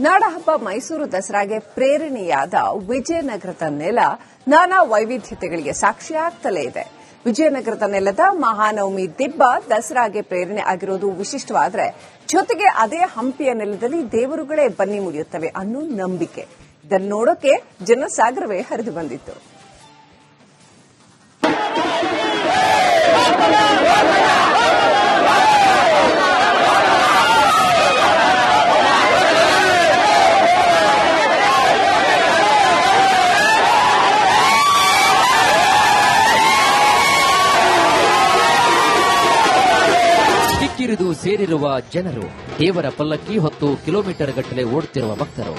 ನಾಡಹಬ್ಬ ಮೈಸೂರು ದಸರಾಗೆ ಪ್ರೇರಣೆಯಾದ ವಿಜಯನಗರದ ನೆಲ ನಾನಾ ವೈವಿಧ್ಯತೆಗಳಿಗೆ ಸಾಕ್ಷಿಯಾಗ್ತಲೇ ಇದೆ. ವಿಜಯನಗರದ ನೆಲದ ಮಹಾನವಮಿ ದಿಬ್ಬ ದಸರಾಗೆ ಪ್ರೇರಣೆ ಆಗಿರೋದು ವಿಶಿಷ್ಟವಾದರೆ, ಜೊತೆಗೆ ಅದೇ ಹಂಪಿಯ ನೆಲದಲ್ಲಿ ದೇವರುಗಳೇ ಬನ್ನಿ ಮುಡಿಯುತ್ತವೆ ಅನ್ನೋ ನಂಬಿಕೆ. ಇದನ್ನು ನೋಡೋಕೆ ಜನಸಾಗರವೇ ಹರಿದು ಬಂದಿತ್ತು. ಕಿಕ್ಕಿರಿದು ಸೇರಿರುವ ಜನರು, ದೇವರ ಪಲ್ಲಕ್ಕಿ ಹೊತ್ತು ಕಿಲೋಮೀಟರ್ ಗಟ್ಟಲೆ ಓಡುತ್ತಿರುವ ಭಕ್ತರು,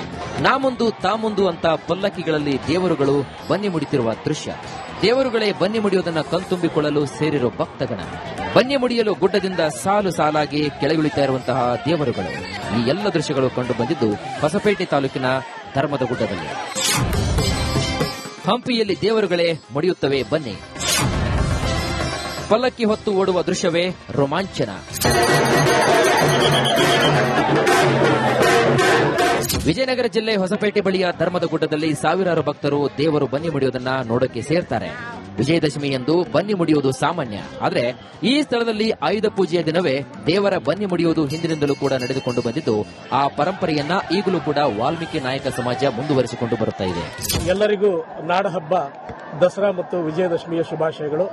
ನಾಮುಂದು ತಾಮುಂದು ಅಂತ ಪಲ್ಲಕ್ಕಿಗಳಲ್ಲಿ ದೇವರುಗಳು ಬನ್ನಿ ಮುಡಿತಿರುವ ದೃಶ್ಯ. ದೇವರುಗಳೇ ಬನ್ನಿ ಮುಡಿಯುವುದನ್ನು ಕಣ್ತುಂಬಿಕೊಳ್ಳಲು ಸೇರಿರುವ ಭಕ್ತಗಣ. ಬನ್ನಿ ಮುಡಿಯಲು ಗುಡ್ಡದಿಂದ ಸಾಲು ಸಾಲಾಗಿ ಕೆಳಗಿಳಿತಾ ಇರುವಂತಹ ದೇವರುಗಳು. ಈ ಎಲ್ಲ ದೃಶ್ಯಗಳು ಕಂಡು ಬಂದಿದ್ದು ಹೊಸಪೇಟೆ ತಾಲೂಕಿನ ಧರ್ಮದ ಗುಡ್ಡದಲ್ಲಿ. ಹಂಪಿಯಲ್ಲಿ ದೇವರುಗಳೇ ಮುಡಿಯುತ್ತವೆ ಬನ್ನಿ. ಪಲ್ಲಕ್ಕಿ ಹೊತ್ತು ಓಡುವ ದೃಶ್ಯವೇ ರೋಮಾಂಚನ. ವಿಜಯನಗರ ಜಿಲ್ಲೆ ಹೊಸಪೇಟೆ ಬಳಿಯ ಧರ್ಮದ ಗುಡ್ಡದಲ್ಲಿ ಸಾವಿರಾರು ಭಕ್ತರು ದೇವರು ಬನ್ನಿ ಮುಡಿಯುವುದನ್ನು ನೋಡಕ್ಕೆ ಸೇರ್ತಾರೆ. ವಿಜಯದಶಮಿಯಂದು ಬನ್ನಿ ಮುಡಿಯುವುದು ಸಾಮಾನ್ಯ. ಆದರೆ ಈ ಸ್ಥಳದಲ್ಲಿ ಆಯುಧ ಪೂಜೆಯ ದಿನವೇ ದೇವರ ಬನ್ನಿ ಮುಡಿಯುವುದು ಹಿಂದಿನಿಂದಲೂ ಕೂಡ ನಡೆದುಕೊಂಡು ಬಂದಿದ್ದು, ಆ ಪರಂಪರೆಯನ್ನ ಈಗಲೂ ಕೂಡ ವಾಲ್ಮೀಕಿ ನಾಯಕ ಸಮಾಜ ಮುಂದುವರಿಸಿಕೊಂಡು ಬರುತ್ತಾ ಇದೆ. ಎಲ್ಲರಿಗೂ ನಾಡಹಬ್ಬ ದಸರಾ ಮತ್ತು ವಿಜಯದಶಮಿಯ ಶುಭಾಶಯಗಳು.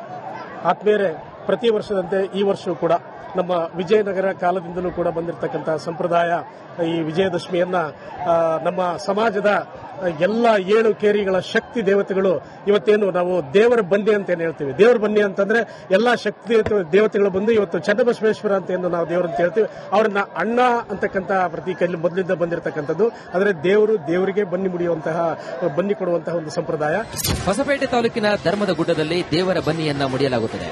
ಆತ್ಮೀಯರೇ, ಪ್ರತಿ ವರ್ಷದಂತೆ ಈ ವರ್ಷವೂ ಕೂಡ ನಮ್ಮ ವಿಜಯನಗರ ಕಾಲದಿಂದಲೂ ಕೂಡ ಬಂದಿರತಕ್ಕಂತಹ ಸಂಪ್ರದಾಯ ಈ ವಿಜಯದಶಮಿಯನ್ನ ನಮ್ಮ ಸಮಾಜದ ಎಲ್ಲ 7 ಕೇರಿಗಳ ಶಕ್ತಿ ದೇವತೆಗಳು ಇವತ್ತೇನು ನಾವು ದೇವರ ಬನ್ನಿ ಅಂತ ಏನು ಹೇಳ್ತೀವಿ. ದೇವರ ಬನ್ನಿ ಅಂತಂದ್ರೆ ಎಲ್ಲಾ ಶಕ್ತಿ ದೇವತೆಗಳು ಬಂದು ಇವತ್ತು ಚನ್ನಬಸವೇಶ್ವರ ಅಂತ ಏನು ನಾವು ದೇವರಂತ ಹೇಳ್ತೀವಿ. ಅವರನ್ನ ಅಣ್ಣ ಅಂತಕ್ಕಂಥ ಪ್ರತೀಕಲ್ಲಿ ಮೊದಲಿಂದ ಬಂದಿರತಕ್ಕಂಥದ್ದು. ಆದರೆ ದೇವರಿಗೆ ಬನ್ನಿ ಮುಡಿಯುವಂತಹ, ಬನ್ನಿ ಕೊಡುವಂತಹ ಒಂದು ಸಂಪ್ರದಾಯ. ಹೊಸಪೇಟೆ ತಾಲೂಕಿನ ಧರ್ಮದ ಗುಡ್ಡದಲ್ಲಿ ದೇವರ ಬನ್ನಿಯನ್ನ ಮುಡಿಯಲಾಗುತ್ತದೆ.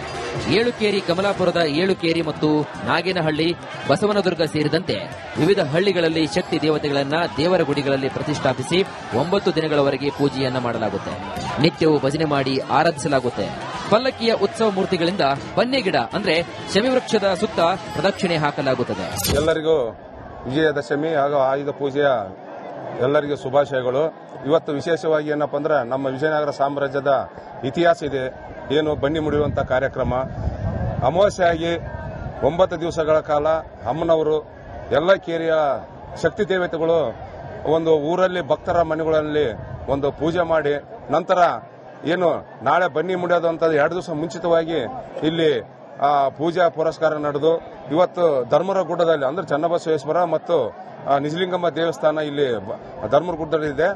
7 ಕೇರಿ, ಕಮಲಾಪುರದ 7 ಕೇರಿ ಮತ್ತು ನಾಗೇನಹಳ್ಳಿ, ಬಸವನದುರ್ಗ ಸೇರಿದಂತೆ ವಿವಿಧ ಹಳ್ಳಿಗಳಲ್ಲಿ ಶಕ್ತಿ ದೇವತೆಗಳನ್ನ ದೇವರ ಗುಡಿಗಳಲ್ಲಿ ಪ್ರತಿಷ್ಠಾಪಿಸಿ 9 ದಿನಗಳವರೆಗೆ ಪೂಜೆಯನ್ನ ಮಾಡಲಾಗುತ್ತೆ. ನಿತ್ಯವೂ ಭಜನೆ ಮಾಡಿ ಆರಾಧಿಸಲಾಗುತ್ತೆ. ಪಲ್ಲಕ್ಕಿಯ ಉತ್ಸವ ಮೂರ್ತಿಗಳಿಂದ ಬನ್ನಿ ಗಿಡ ಅಂದ್ರೆ ಶಮಿವೃಕ್ಷದ ಸುತ್ತ ಪ್ರದಕ್ಷಿಣೆ ಹಾಕಲಾಗುತ್ತದೆ. ಎಲ್ಲರಿಗೂ ವಿಜಯದಶಮಿ ಹಾಗೂ ಆಯುಧ ಪೂಜೆಯ ಎಲ್ಲರಿಗೂ ಶುಭಾಶಯಗಳು. ಇವತ್ತು ವಿಶೇಷವಾಗಿ ಏನಪ್ಪಾ ಅಂದ್ರೆ ನಮ್ಮ ವಿಜಯನಗರ ಸಾಮ್ರಾಜ್ಯದ ಇತಿಹಾಸ ಇದೆ. ಏನು ಬನ್ನಿ ಮುಡಿಯುವಂತ ಕಾರ್ಯಕ್ರಮ ಅಮಾವಾಸ್ಯೆಯಾಗಿ 9 ದಿವಸಗಳ ಕಾಲ ಅಮ್ಮನವರು ಎಲ್ಲ ಕೇರಿಯ ಶಕ್ತಿ ದೇವತೆಗಳು ಒಂದು ಊರಲ್ಲಿ ಭಕ್ತರ ಮನೆಗಳಲ್ಲಿ ಒಂದು ಪೂಜೆ ಮಾಡಿ ನಂತರ ಏನು ನಾಳೆ ಬನ್ನಿ ಮುಡಿಯೋದು ಅಂತ 2 ದಿವಸ ಮುಂಚಿತವಾಗಿ ಇಲ್ಲಿ ಪೂಜಾ ಪುರಸ್ಕಾರ ನಡೆದು ಇವತ್ತು ಧರ್ಮರ ಗುಡ್ಡದಲ್ಲಿ ಅಂದ್ರೆ ಚನ್ನಬಸವೇಶ್ವರ ಮತ್ತು ನಿಜಲಿಂಗಮ್ಮ ದೇವಸ್ಥಾನ ಇಲ್ಲಿ ಧರ್ಮರ ಗುಡ್ಡದಲ್ಲಿದೆ.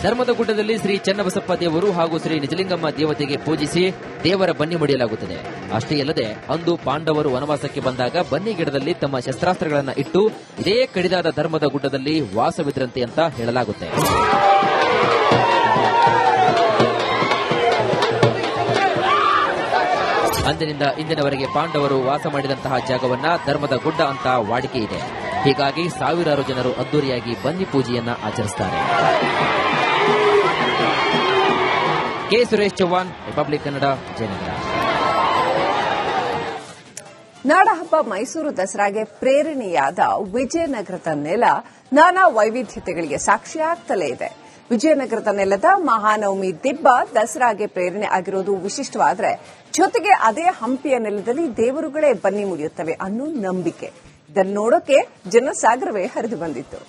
ಧರ್ಮದ ಗುಡ್ಡದಲ್ಲಿ ಶ್ರೀ ಚನ್ನಬಸಪ್ಪ ದೇವರು ಹಾಗೂ ಶ್ರೀ ನಿಜಲಿಂಗಮ್ಮ ದೇವತೆಗೆ ಪೂಜಿಸಿ ದೇವರ ಬನ್ನಿ ಮುಡಿಯಲಾಗುತ್ತದೆ. ಅಷ್ಟೇ ಅಲ್ಲದೆ ಅಂದು ಪಾಂಡವರು ವನವಾಸಕ್ಕೆ ಬಂದಾಗ ಬನ್ನಿ ಗಿಡದಲ್ಲಿ ತಮ್ಮ ಶಸ್ತ್ರಾಸ್ತ್ರಗಳನ್ನು ಇಟ್ಟು ಇದೇ ಕಡಿದಾದ ಧರ್ಮದ ಗುಡ್ಡದಲ್ಲಿ ವಾಸವಿದ್ರಂತೆ ಅಂತ ಹೇಳಲಾಗುತ್ತೆ. ಅಂದಿನಿಂದ ಇಂದಿನವರೆಗೆ ಪಾಂಡವರು ವಾಸ ಮಾಡಿದಂತಹ ಜಾಗವನ್ನ ಧರ್ಮದ ಗುಡ್ಡ ಅಂತ ವಾಡಿಕೆ ಇದೆ. ಹೀಗಾಗಿ ಸಾವಿರಾರು ಜನರು ಅದ್ದೂರಿಯಾಗಿ ಬನ್ನಿ ಪೂಜೆಯನ್ನ ಆಚರಿಸುತ್ತಾರೆ. K Suresh Chauhan, Republic Kannada, Jayanagar. ನಾಡಹಬ್ಬ ಮೈಸೂರು ದಸರಾಗೆ ಪ್ರೇರಣೆಯಾದ ವಿಜಯನಗರದ ನೆಲ ನಾನಾ ವೈವಿಧ್ಯತೆಗಳಿಗೆ ಸಾಕ್ಷಿಯಾಗ್ತಲೇ ಇದೆ. ವಿಜಯನಗರದ ನೆಲದ ಮಹಾನವಮಿ ದಿಬ್ಬ ದಸರಾಗೆ ಪ್ರೇರಣೆ ಆಗಿರೋದು ವಿಶಿಷ್ಟವಾದರೆ, ಜೊತೆಗೆ ಅದೇ ಹಂಪಿಯ ನೆಲದಲ್ಲಿ ದೇವರುಗಳೇ ಬನ್ನಿ ಮುಡಿಯುತ್ತವೆ ಅನ್ನೋ ನಂಬಿಕೆ. ಇದನ್ನು ನೋಡೋಕೆ ಜನಸಾಗರವೇ ಹರಿದು ಬಂದಿತ್ತು.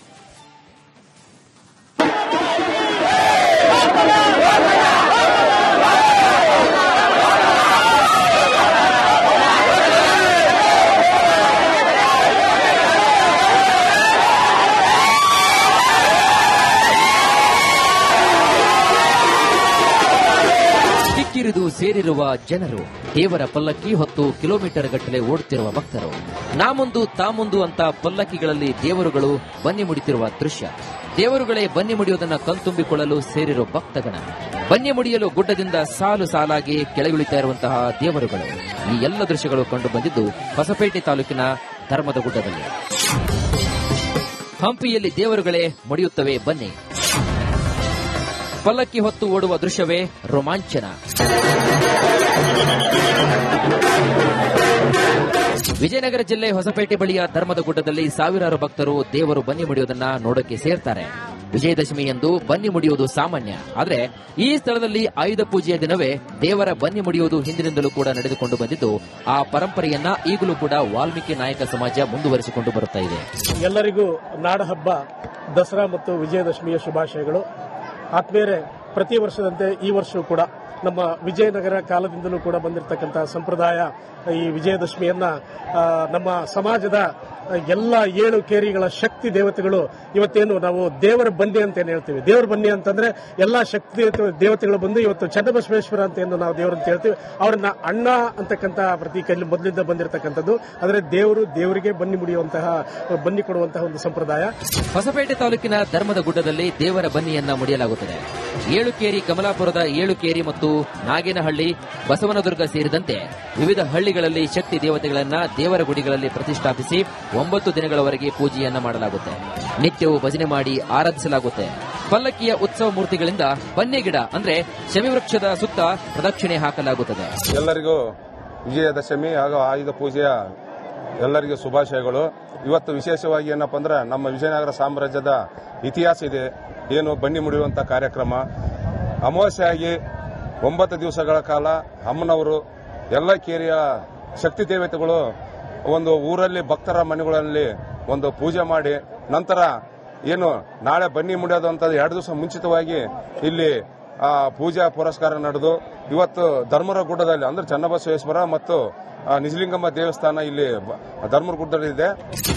ಕಿಕ್ಕಿರಿದು ಸೇರಿರುವ ಜನರು, ದೇವರ ಪಲ್ಲಕ್ಕಿ ಹೊತ್ತು ಕಿಲೋಮೀಟರ್ ಗಟ್ಟಲೆ ಓಡುತ್ತಿರುವ ಭಕ್ತರು, ನಾಮುಂದು ತಾಮುಂದು ಅಂತ ಪಲ್ಲಕ್ಕಿಗಳಲ್ಲಿ ದೇವರುಗಳು ಬನ್ನಿ ಮುಡಿತಿರುವ ದೃಶ್ಯ. ದೇವರುಗಳೇ ಬನ್ನಿ ಮುಡಿಯುವುದನ್ನು ಕಣ್ತುಂಬಿಕೊಳ್ಳಲು ಸೇರಿರುವ ಭಕ್ತಗಣ. ಬನ್ನಿ ಮುಡಿಯಲು ಗುಡ್ಡದಿಂದ ಸಾಲು ಸಾಲಾಗಿ ಕೆಳಗಿಳಿತಾ ಇರುವಂತಹ ದೇವರುಗಳು. ಈ ಎಲ್ಲ ದೃಶ್ಯಗಳು ಕಂಡು ಬಂದಿದ್ದು ಹೊಸಪೇಟೆ ತಾಲೂಕಿನ ಧರ್ಮದ ಗುಡ್ಡದಲ್ಲಿ. ಹಂಪಿಯಲ್ಲಿ ದೇವರುಗಳೇ ಮುಡಿಯುತ್ತವೆ ಬನ್ನಿ. ಪಲ್ಲಕ್ಕಿ ಹೊತ್ತು ಓಡುವ ದೃಶ್ಯವೇ ರೋಮಾಂಚನ. ವಿಜಯನಗರ ಜಿಲ್ಲೆ ಹೊಸಪೇಟೆ ಬಳಿಯ ಧರ್ಮದ ಗುಡ್ಡದಲ್ಲಿ ಸಾವಿರಾರು ಭಕ್ತರು ದೇವರು ಬನ್ನಿ ಮುಡಿಯುವುದನ್ನ ನೋಡಕ್ಕೆ ಸೇರ್ತಾರೆ. ವಿಜಯದಶಮಿಯಂದು ಬನ್ನಿ ಮುಡಿಯುವುದು ಸಾಮಾನ್ಯ. ಆದರೆ ಈ ಸ್ಥಳದಲ್ಲಿ ಆಯುಧ ಪೂಜೆಯ ದಿನವೇ ದೇವರ ಬನ್ನಿ ಮುಡಿಯುವುದು ಹಿಂದಿನಿಂದಲೂ ಕೂಡ ನಡೆದುಕೊಂಡು ಬಂದಿದ್ದು, ಆ ಪರಂಪರೆಯನ್ನ ಈಗಲೂ ಕೂಡ ವಾಲ್ಮೀಕಿ ನಾಯಕ ಸಮಾಜ ಮುಂದುವರಿಸಿಕೊಂಡು ಬರುತ್ತಾ ಇದೆ. ಎಲ್ಲರಿಗೂ ನಾಡಹಬ್ಬ ದಸರಾ ಮತ್ತು ವಿಜಯದಶಮಿಯ ಶುಭಾಶಯಗಳು. ಆತ್ಮೇರೆ ಪ್ರತಿ ವರ್ಷದಂತೆ ಈ ವರ್ಷವೂ ಕೂಡ ನಮ್ಮ ವಿಜಯನಗರ ಕಾಲದಿಂದಲೂ ಕೂಡ ಬಂದಿರತಕ್ಕಂಥ ಸಂಪ್ರದಾಯ ಈ ವಿಜಯದಶಮಿಯನ್ನ ನಮ್ಮ ಸಮಾಜದ ಎಲ್ಲ 7 ಕೇರಿಗಳ ಶಕ್ತಿ ದೇವತೆಗಳು ಇವತ್ತೇನು ನಾವು ದೇವರ ಬನ್ನಿ ಅಂತ ಏನು ಹೇಳ್ತೀವಿ. ದೇವರ ಬನ್ನಿ ಅಂತಂದ್ರೆ ಎಲ್ಲಾ ಶಕ್ತಿ ದೇವತೆಗಳು ಬಂದು ಇವತ್ತು ಚನ್ನಬಸವೇಶ್ವರ ಅಂತ ಏನು ನಾವು ದೇವರಂತ ಹೇಳ್ತೀವಿ. ಅವರನ್ನ ಅಣ್ಣ ಅಂತಕ್ಕಂಥ ಪ್ರತೀಕಲ್ಲಿ ಮೊದಲಿಂದ ಬಂದಿರತಕ್ಕಂಥದ್ದು. ಆದರೆ ದೇವರು ದೇವರಿಗೆ ಬನ್ನಿ ಮುಡಿಯುವಂತಹ ಬನ್ನಿ ಕೊಡುವಂತಹ ಒಂದು ಸಂಪ್ರದಾಯ. ಹೊಸಪೇಟೆ ತಾಲೂಕಿನ ಧರ್ಮದ ಗುಡ್ಡದಲ್ಲಿ ದೇವರ ಬನ್ನಿಯನ್ನ ಮುಡಿಯಲಾಗುತ್ತದೆ. 7 ಕೇರಿ, ಕಮಲಾಪುರದ 7 ಕೇರಿ ಮತ್ತು ನಾಗೇನಹಳ್ಳಿ, ಬಸವನದುರ್ಗ ಸೇರಿದಂತೆ ವಿವಿಧ ಹಳ್ಳಿಗಳಲ್ಲಿ ಶಕ್ತಿ ದೇವತೆಗಳನ್ನ ದೇವರ ಗುಡಿಗಳಲ್ಲಿ ಪ್ರತಿಷ್ಠಾಪಿಸಿ 9 ದಿನಗಳವರೆಗೆ ಪೂಜೆಯನ್ನ ಮಾಡಲಾಗುತ್ತೆ. ನಿತ್ಯವೂ ಭಜನೆ ಮಾಡಿ ಆರಾಧಿಸಲಾಗುತ್ತೆ. ಪಲ್ಲಕ್ಕಿಯ ಉತ್ಸವ ಮೂರ್ತಿಗಳಿಂದ ಬನ್ನಿ ಗಿಡ ಅಂದ್ರೆ ಶಮಿವೃಕ್ಷದ ಸುತ್ತ ಪ್ರದಕ್ಷಿಣೆ ಹಾಕಲಾಗುತ್ತದೆ. ಎಲ್ಲರಿಗೂ ವಿಜಯದಶಮಿ ಹಾಗೂ ಆಯುಧ ಪೂಜೆಯ ಎಲ್ಲರಿಗೂ ಶುಭಾಶಯಗಳು. ಇವತ್ತು ವಿಶೇಷವಾಗಿ ಏನಪ್ಪಾ ಅಂದ್ರೆ ನಮ್ಮ ವಿಜಯನಗರ ಸಾಮ್ರಾಜ್ಯದ ಇತಿಹಾಸ ಇದೆ. ಏನು ಬನ್ನಿ ಮುಡಿಯುವಂತ ಕಾರ್ಯಕ್ರಮ ಅಮಾವಾಸ್ಯೆಯಾಗಿ 9 ದಿವಸಗಳ ಕಾಲ ಅಮ್ಮನವರು ಎಲ್ಲ ಕೇರಿಯ ಶಕ್ತಿ ದೇವತೆಗಳು ಒಂದು ಊರಲ್ಲಿ ಭಕ್ತರ ಮನೆಗಳಲ್ಲಿ ಒಂದು ಪೂಜೆ ಮಾಡಿ ನಂತರ ಏನು ನಾಳೆ ಬನ್ನಿ ಮುಡಿಯೋದು ಅಂತ 2 ದಿವಸ ಮುಂಚಿತವಾಗಿ ಇಲ್ಲಿ ಪೂಜಾ ಪುರಸ್ಕಾರ ನಡೆದು ಇವತ್ತು ಧರ್ಮರ ಗುಡ್ಡದಲ್ಲಿ ಅಂದ್ರೆ ಚನ್ನಬಸವೇಶ್ವರ ಮತ್ತು ನಿಜಲಿಂಗಮ್ಮ ದೇವಸ್ಥಾನ ಇಲ್ಲಿ ಧರ್ಮರ ಗುಡ್ಡದಲ್ಲಿದೆ.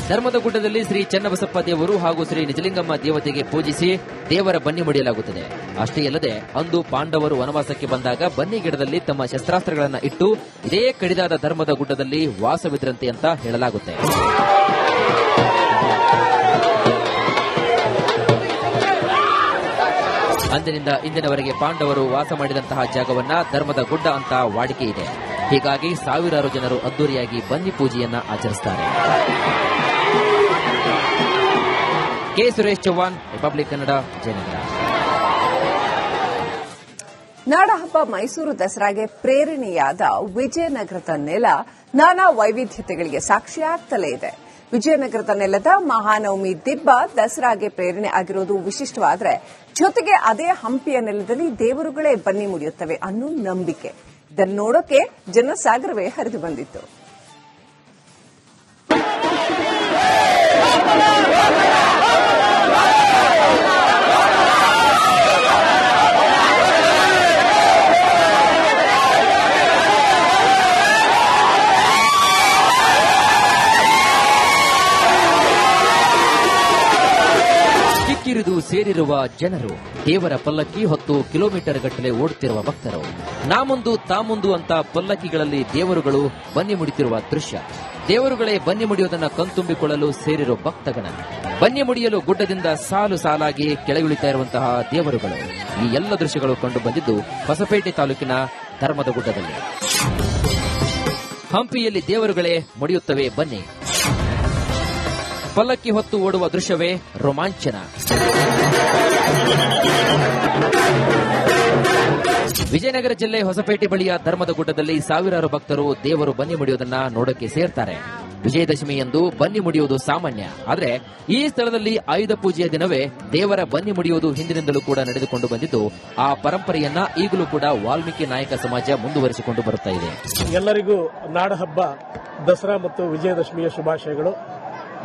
ಧರ್ಮದ ಗುಡ್ಡದಲ್ಲಿ ಶ್ರೀ ಚನ್ನಬಸಪ್ಪ ದೇವರು ಹಾಗೂ ಶ್ರೀ ನಿಜಲಿಂಗಮ್ಮ ದೇವತೆಗೆ ಪೂಜಿಸಿ ದೇವರ ಬನ್ನಿ ಮುಡಿಯಲಾಗುತ್ತದೆ. ಅಷ್ಟೇ ಅಲ್ಲದೆ ಅಂದು ಪಾಂಡವರು ವನವಾಸಕ್ಕೆ ಬಂದಾಗ ಬನ್ನಿ ಗಿಡದಲ್ಲಿ ತಮ್ಮ ಶಸ್ತ್ರಾಸ್ತ್ರಗಳನ್ನು ಇಟ್ಟು ಇದೇ ಕಡಿದಾದ ಧರ್ಮದ ಗುಡ್ಡದಲ್ಲಿ ವಾಸವಿದ್ರಂತೆ ಅಂತ ಹೇಳಲಾಗುತ್ತೆ. ಅಂದಿನಿಂದ ಇಂದಿನವರೆಗೆ ಪಾಂಡವರು ವಾಸ ಮಾಡಿದಂತಹ ಜಾಗವನ್ನ ಧರ್ಮದ ಗುಡ್ಡ ಅಂತ ವಾಡಿಕೆ ಇದೆ. ಹೀಗಾಗಿ ಸಾವಿರಾರು ಜನರು ಅದ್ದೂರಿಯಾಗಿ ಬನ್ನಿ ಪೂಜೆಯನ್ನ ಆಚರಿಸುತ್ತಾರೆ. K Suresh Chauhan, Republic Kannada, Jayanagar. ನಾಡಹಬ್ಬ ಮೈಸೂರು ದಸರಾಗೆ ಪ್ರೇರಣೆಯಾದ ವಿಜಯನಗರದ ನೆಲ ನಾನಾ ವೈವಿಧ್ಯತೆಗಳಿಗೆ ಸಾಕ್ಷಿಯಾಗ್ತಲೇ ಇದೆ. ವಿಜಯನಗರದ ನೆಲದ ಮಹಾನವಮಿ ದಿಬ್ಬ ದಸರಾಗೆ ಪ್ರೇರಣೆ ಆಗಿರೋದು ವಿಶಿಷ್ಟವಾದರೆ, ಜೊತೆಗೆ ಅದೇ ಹಂಪಿಯ ನೆಲದಲ್ಲಿ ದೇವರುಗಳೇ ಬನ್ನಿ ಮುಡಿಯುತ್ತವೆ ಅನ್ನೋ ನಂಬಿಕೆ. ಇದನ್ನು ನೋಡೋಕೆ ಜನಸಾಗರವೇ ಹರಿದು ಬಂದಿತ್ತು. ಕಿಕ್ಕಿರಿದು ಸೇರಿರುವ ಜನರು, ದೇವರ ಪಲ್ಲಕ್ಕಿ ಹೊತ್ತು ಕಿಲೋಮೀಟರ್ ಗಟ್ಟಲೆ ಓಡುತ್ತಿರುವ ಭಕ್ತರು, ನಾಮುಂದು ತಾಮುಂದು ಅಂತ ಪಲ್ಲಕ್ಕಿಗಳಲ್ಲಿ ದೇವರುಗಳು ಬನ್ನಿ ಮುಡಿತಿರುವ ದೃಶ್ಯ. ದೇವರುಗಳೇ ಬನ್ನಿ ಮುಡಿಯುವುದನ್ನು ಕಣ್ತುಂಬಿಕೊಳ್ಳಲು ಸೇರಿರುವ ಭಕ್ತಗಣ. ಬನ್ನಿ ಮುಡಿಯಲು ಗುಡ್ಡದಿಂದ ಸಾಲು ಸಾಲಾಗಿ ಕೆಳಗಿಳಿತಾ ಇರುವಂತಹ ದೇವರುಗಳು. ಈ ಎಲ್ಲ ದೃಶ್ಯಗಳು ಕಂಡು ಬಂದಿದ್ದು ಹೊಸಪೇಟೆ ತಾಲೂಕಿನ ಧರ್ಮದ ಗುಡ್ಡದಲ್ಲಿ. ಹಂಪಿಯಲ್ಲಿ ದೇವರುಗಳೇ ಮುಡಿಯುತ್ತವೆ ಬನ್ನಿ. ಪಲ್ಲಕ್ಕಿ ಹೊತ್ತು ಓಡುವ ದೃಶ್ಯವೇ ರೋಮಾಂಚನ. ವಿಜಯನಗರ ಜಿಲ್ಲೆ ಹೊಸಪೇಟೆ ಬಳಿಯ ಧರ್ಮದ ಗುಡ್ಡದಲ್ಲಿ ಸಾವಿರಾರು ಭಕ್ತರು ದೇವರು ಬನ್ನಿ ಮುಡಿಯುವುದನ್ನ ನೋಡಕ್ಕೆ ಸೇರ್ತಾರೆ. ವಿಜಯದಶಮಿಯಂದು ಬನ್ನಿ ಮುಡಿಯುವುದು ಸಾಮಾನ್ಯ. ಆದರೆ ಈ ಸ್ಥಳದಲ್ಲಿ ಆಯುಧ ಪೂಜೆಯ ದಿನವೇ ದೇವರ ಬನ್ನಿ ಮುಡಿಯುವುದು ಹಿಂದಿನಿಂದಲೂ ಕೂಡ ನಡೆದುಕೊಂಡು ಬಂದಿದ್ದು, ಆ ಪರಂಪರೆಯನ್ನ ಈಗಲೂ ಕೂಡ ವಾಲ್ಮೀಕಿ ನಾಯಕ ಸಮಾಜ ಮುಂದುವರಿಸಿಕೊಂಡು ಬರುತ್ತಾ ಇದೆ. ಎಲ್ಲರಿಗೂ ನಾಡಹಬ್ಬ ದಸರಾ ಮತ್ತು ವಿಜಯದಶಮಿಯ ಶುಭಾಶಯಗಳು.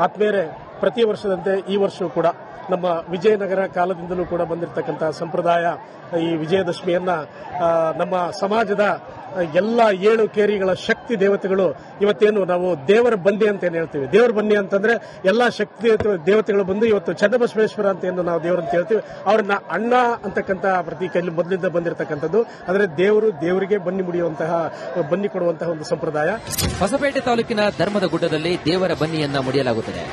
ಆತ್ಮೇರೆ ಪ್ರತಿ ವರ್ಷದಂತೆ ಈ ವರ್ಷವೂ ಕೂಡ ನಮ್ಮ ವಿಜಯನಗರ ಕಾಲದಿಂದಲೂ ಕೂಡ ಬಂದಿರತಕ್ಕಂಥ ಸಂಪ್ರದಾಯ ಈ ವಿಜಯದಶಮಿಯನ್ನ ನಮ್ಮ ಸಮಾಜದ ಎಲ್ಲ 7 ಕೇರಿಗಳ ಶಕ್ತಿ ದೇವತೆಗಳು ಇವತ್ತೇನು ನಾವು ದೇವರ ಬನ್ನಿ ಅಂತ ಏನು ಹೇಳ್ತೀವಿ. ದೇವರ ಬನ್ನಿ ಅಂತಂದ್ರೆ ಎಲ್ಲಾ ಶಕ್ತಿ ದೇವತೆಗಳು ಬಂದು ಇವತ್ತು ಚನ್ನಬಸವೇಶ್ವರ ಅಂತ ಏನು ನಾವು ದೇವರಂತ ಹೇಳ್ತೀವಿ. ಅವರನ್ನ ಅಣ್ಣ ಅಂತಕ್ಕಂಥ ಪ್ರತೀಕಲ್ಲಿ ಮೊದಲಿಂದ ಬಂದಿರತಕ್ಕಂಥದ್ದು. ಆದರೆ ದೇವರು ದೇವರಿಗೆ ಬನ್ನಿ ಮುಡಿಯುವಂತಹ ಬನ್ನಿ ಕೊಡುವಂತಹ ಒಂದು ಸಂಪ್ರದಾಯ. ಹೊಸಪೇಟೆ ತಾಲೂಕಿನ ಧರ್ಮದ ಗುಡ್ಡದಲ್ಲಿ ದೇವರ ಬನ್ನಿಯನ್ನ ಮುಡಿಯಲಾಗುತ್ತದೆ.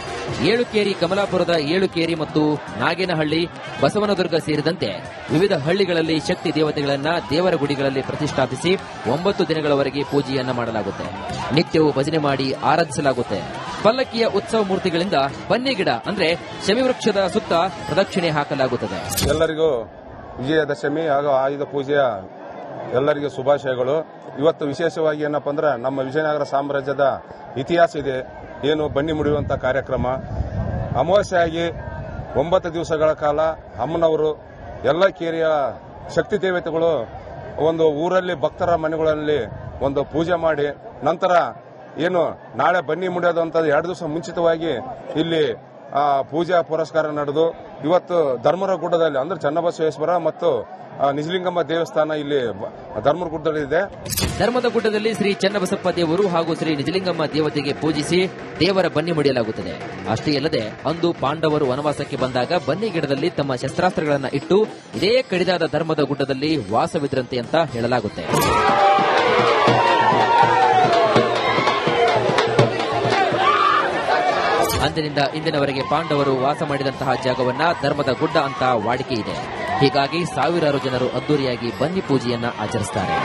7 ಕೇರಿ, ಕಮಲಾಪುರದ 7 ಕೇರಿ ಮತ್ತು ನಾಗೇನಹಳ್ಳಿ, ಬಸವನದುರ್ಗ ಸೇರಿದಂತೆ ವಿವಿಧ ಹಳ್ಳಿಗಳಲ್ಲಿ ಶಕ್ತಿ ದೇವತೆಗಳನ್ನ ದೇವರ ಗುಡಿಗಳಲ್ಲಿ ಪ್ರತಿಷ್ಠಾಪಿಸಿ 9 ದಿನಗಳವರೆಗೆ ಪೂಜೆಯನ್ನ ಮಾಡಲಾಗುತ್ತೆ. ನಿತ್ಯವೂ ಭಜನೆ ಮಾಡಿ ಆರಾಧಿಸಲಾಗುತ್ತೆ. ಪಲ್ಲಕ್ಕಿಯ ಉತ್ಸವ ಮೂರ್ತಿಗಳಿಂದ ಬನ್ನಿ ಗಿಡ ಅಂದ್ರೆ ಶಮಿವೃಕ್ಷದ ಸುತ್ತ ಪ್ರದಕ್ಷಿಣೆ ಹಾಕಲಾಗುತ್ತದೆ. ಎಲ್ಲರಿಗೂ ವಿಜಯದಶಮಿ ಹಾಗೂ ಆಯುಧ ಪೂಜೆಯ ಎಲ್ಲರಿಗೂ ಶುಭಾಶಯಗಳು. ಇವತ್ತು ವಿಶೇಷವಾಗಿ ಏನಪ್ಪ ಅಂದ್ರೆ ನಮ್ಮ ವಿಜಯನಗರ ಸಾಮ್ರಾಜ್ಯದ ಇತಿಹಾಸ ಇದೆ, ಏನು ಬನ್ನಿ ಮುಡಿಯುವಂಥ ಕಾರ್ಯಕ್ರಮ. ಅಮಾವಾಸ್ಯೆಯಾಗಿ 9 ದಿವಸಗಳ ಕಾಲ ಅಮ್ಮನವರು ಎಲ್ಲ ಕೇರಿಯ ಶಕ್ತಿ ದೇವತೆಗಳು ಒಂದು ಊರಲ್ಲಿ ಭಕ್ತರ ಮನೆಗಳಲ್ಲಿ ಒಂದು ಪೂಜೆ ಮಾಡಿ ನಂತರ ಏನು ನಾಳೆ ಬನ್ನಿ ಮುಡಿಯೋದು ಅಂತ 2 ದಿವಸ ಮುಂಚಿತವಾಗಿ ಇಲ್ಲಿ ಪೂಜಾ ಪುರಸ್ಕಾರ ನಡೆದು ಇವತ್ತು ಧರ್ಮರ ಗುಡ್ಡದಲ್ಲಿ ಅಂದ್ರೆ ಚನ್ನಬಸವೇಶ್ವರ ಮತ್ತು ನಿಜಲಿಂಗಮ್ಮ ದೇವಸ್ಥಾನ ಇಲ್ಲಿ ಧರ್ಮರ ಗುಡ್ಡದಲ್ಲಿದೆ. ಧರ್ಮದ ಗುಡ್ಡದಲ್ಲಿ ಶ್ರೀ ಚನ್ನಬಸಪ್ಪ ದೇವರು ಹಾಗೂ ಶ್ರೀ ನಿಜಲಿಂಗಮ್ಮ ದೇವತೆಗೆ ಪೂಜಿಸಿ ದೇವರ ಬನ್ನಿ ಮುಡಿಯಲಾಗುತ್ತದೆ. ಅಷ್ಟೇ ಅಲ್ಲದೆ ಅಂದು ಪಾಂಡವರು ವನವಾಸಕ್ಕೆ ಬಂದಾಗ ಬನ್ನಿ ಗಿಡದಲ್ಲಿ ತಮ್ಮ ಶಸ್ತ್ರಾಸ್ತ್ರಗಳನ್ನು ಇಟ್ಟು ಇದೇ ಕಡಿದಾದ ಧರ್ಮದ ಗುಡ್ಡದಲ್ಲಿ ವಾಸವಿದ್ರಂತೆ ಅಂತ ಹೇಳಲಾಗುತ್ತೆ. ಅಂದಿನಿಂದ ಇಂದಿನವರೆಗೆ ಪಾಂಡವರು ವಾಸ ಮಾಡಿದಂತಹ ಜಾಗವನ್ನ ಧರ್ಮದ ಗುಡ್ಡ ಅಂತ ವಾಡಿಕೆ ಇದೆ. ಹೀಗಾಗಿ ಸಾವಿರಾರು ಜನರು ಅದ್ದೂರಿಯಾಗಿ ಬನ್ನಿ ಪೂಜೆಯನ್ನ ಆಚರಿಸುತ್ತಾರೆ.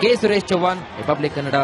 K Suresh Chauhan, Republic Kannada.